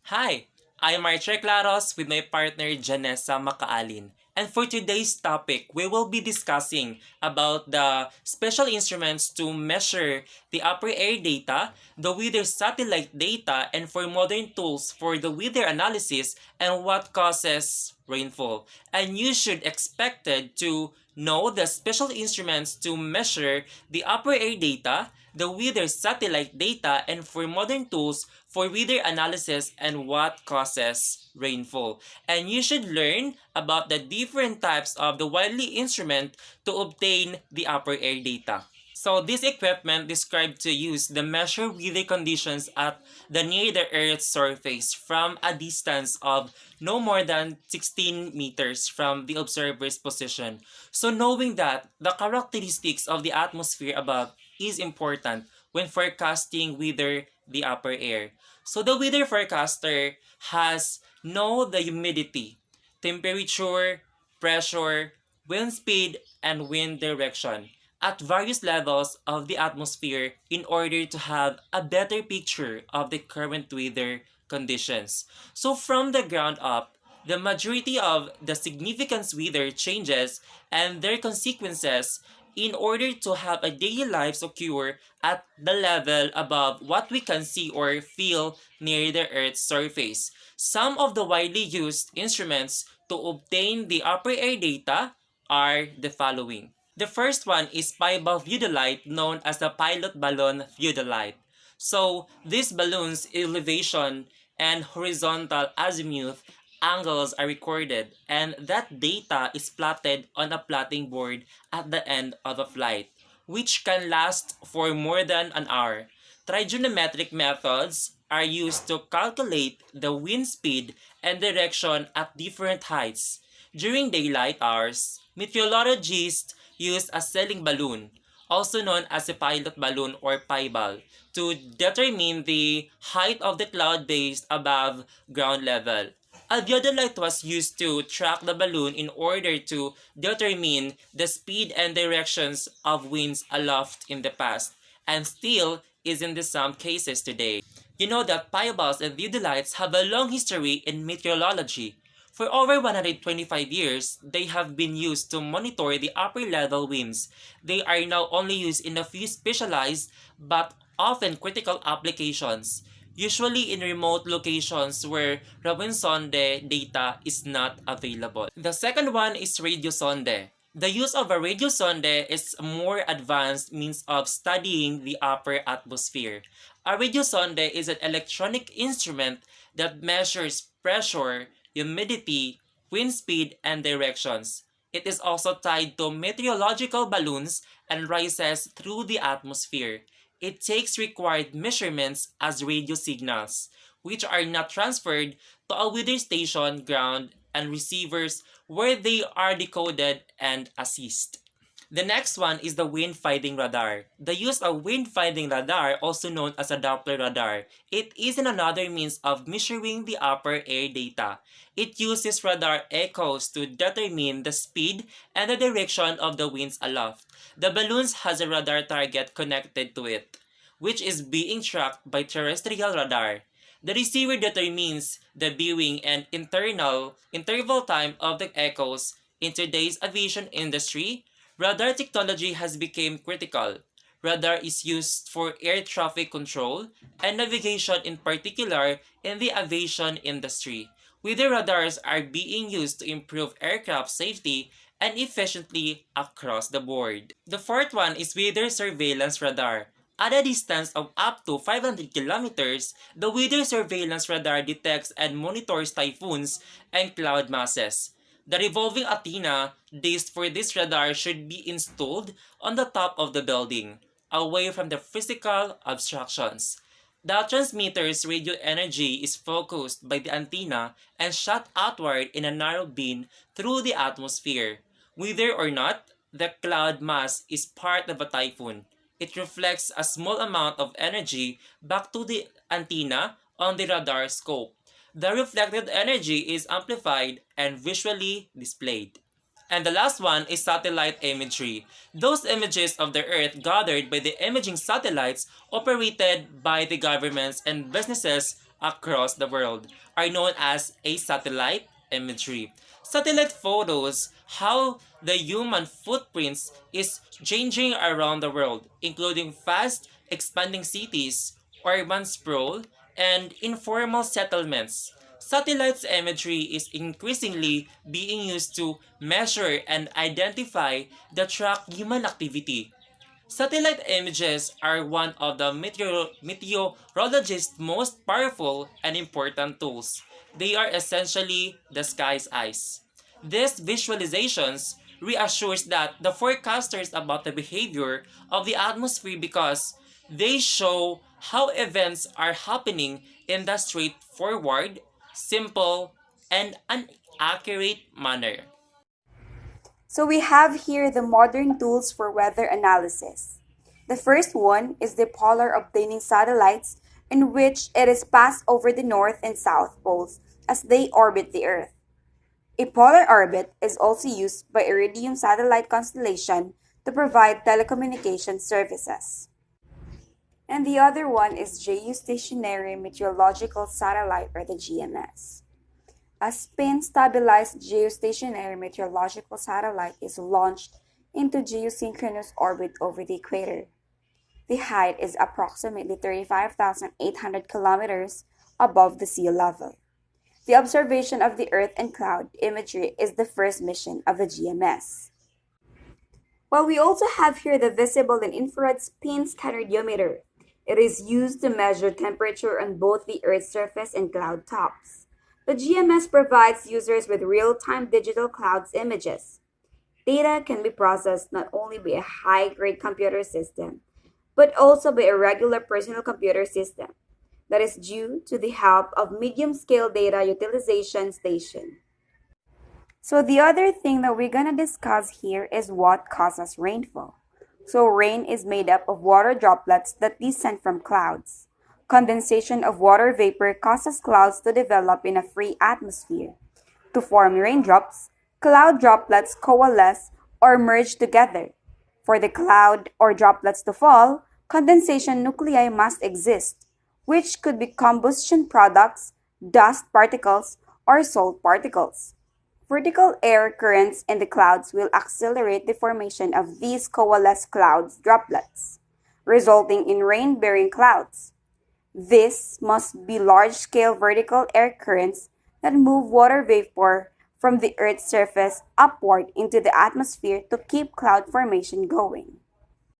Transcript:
Hi, I'm Marcher Claros with my partner Janessa Makaalin. And for today's topic, we will be discussing about the special instruments to measure the upper air data, the weather satellite data, and for modern tools for the weather analysis and what causes rainfall. And you should expected to know the special instruments to measure the upper air data, the weather satellite data, and for modern tools for weather analysis and what causes rainfall. And you should learn about the different types of the widely instrument to obtain the upper air data. So this equipment described to use the measure weather conditions at the near the Earth's surface from a distance of no more than 16 meters from the observer's position. So knowing that the characteristics of the atmosphere above is important when forecasting weather the upper air. So the weather forecaster has know the humidity, temperature, pressure, wind speed, and wind direction at various levels of the atmosphere in order to have a better picture of the current weather conditions. So from the ground up, the majority of the significant weather changes and their consequences in order to have a daily lives occur at the level above what we can see or feel near the Earth's surface. Some of the widely used instruments to obtain the upper air data are the following. The first one is piebald theodolite known as the pilot balloon theodolite. So these balloons elevation and horizontal azimuth angles are recorded and that data is plotted on a plotting board at the end of a flight, which can last for more than an hour. Trigonometric methods are used to calculate the wind speed and direction at different heights. During daylight hours, meteorologists use a sailing balloon, also known as a pilot balloon or piebald, to determine the height of the cloud base above ground level. A theodolite was used to track the balloon in order to determine the speed and directions of winds aloft in the past, and still is in the some cases today. You know that piebalds and theodolites have a long history in meteorology. For over 125 years, they have been used to monitor the upper level winds. They are now only used in a few specialized but often critical applications, usually in remote locations where Rainfall data is not available. The second one is radiosonde. The use of a radiosonde is a more advanced means of studying the upper atmosphere. A radiosonde is an electronic instrument that measures pressure, humidity, wind speed, and directions. It is also tied to meteorological balloons and rises through the atmosphere. It takes required measurements as radio signals, which are not transferred to a weather station ground and receivers where they are decoded and assessed. The next one is the wind-finding radar. The use of wind-finding radar, also known as a Doppler radar, it is another means of measuring the upper air data. It uses radar echoes to determine the speed and the direction of the winds aloft. The balloons has a radar target connected to it, which is being tracked by terrestrial radar. The receiver determines the viewing and interval time of the echoes. In today's aviation industry, radar technology has become critical. Radar is used for air traffic control and navigation, in particular in the aviation industry. Weather radars are being used to improve aircraft safety and efficiently across the board. The fourth one is weather surveillance radar. At a distance of up to 500 kilometers, the weather surveillance radar detects and monitors typhoons and cloud masses. The revolving antenna disc for this radar should be installed on the top of the building, away from the physical obstructions. The transmitter's radio energy is focused by the antenna and shot outward in a narrow beam through the atmosphere. Whether or not the cloud mass is part of a typhoon, it reflects a small amount of energy back to the antenna on the radar scope. The reflected energy is amplified and visually displayed. And the last one is satellite imagery. Those images of the Earth gathered by the imaging satellites operated by the governments and businesses across the world are known as a satellite imagery. Satellite photos how the human footprints is changing around the world, including fast expanding cities, urban sprawl, and informal settlements. Satellites imagery is increasingly being used to measure and identify the track human activity. Satellite images are one of the meteorologist's most powerful and important tools. They are essentially the sky's eyes. These visualizations reassures that the forecasters about the behavior of the atmosphere because they show how events are happening in the straightforward, simple, and an accurate manner. So we have here the modern tools for weather analysis. The first one is the polar obtaining satellites, in which it is passed over the north and south poles as they orbit the Earth. A polar orbit is also used by Iridium satellite constellation to provide telecommunication services. And the other one is Geostationary Meteorological Satellite, or the GMS. A spin-stabilized geostationary meteorological satellite is launched into geosynchronous orbit over the equator. The height is approximately 35,800 kilometers above the sea level. The observation of the Earth and cloud imagery is the first mission of the GMS. While we also have here the visible and infrared spin scatterediometer. It is used to measure temperature on both the Earth's surface and cloud tops. The GMS provides users with real-time digital clouds images. Data can be processed not only by a high-grade computer system, but also by a regular personal computer system that is due to the help of medium-scale data utilization station. So the other thing that we're going to discuss here is what causes rainfall. So rain is made up of water droplets that descend from clouds. Condensation of water vapor causes clouds to develop in a free atmosphere. To form raindrops, cloud droplets coalesce or merge together. For the cloud or droplets to fall, condensation nuclei must exist, which could be combustion products, dust particles, or salt particles. Vertical air currents in the clouds will accelerate the formation of these coalesced clouds droplets, resulting in rain-bearing clouds. This must be large-scale vertical air currents that move water vapor from the Earth's surface upward into the atmosphere to keep cloud formation going.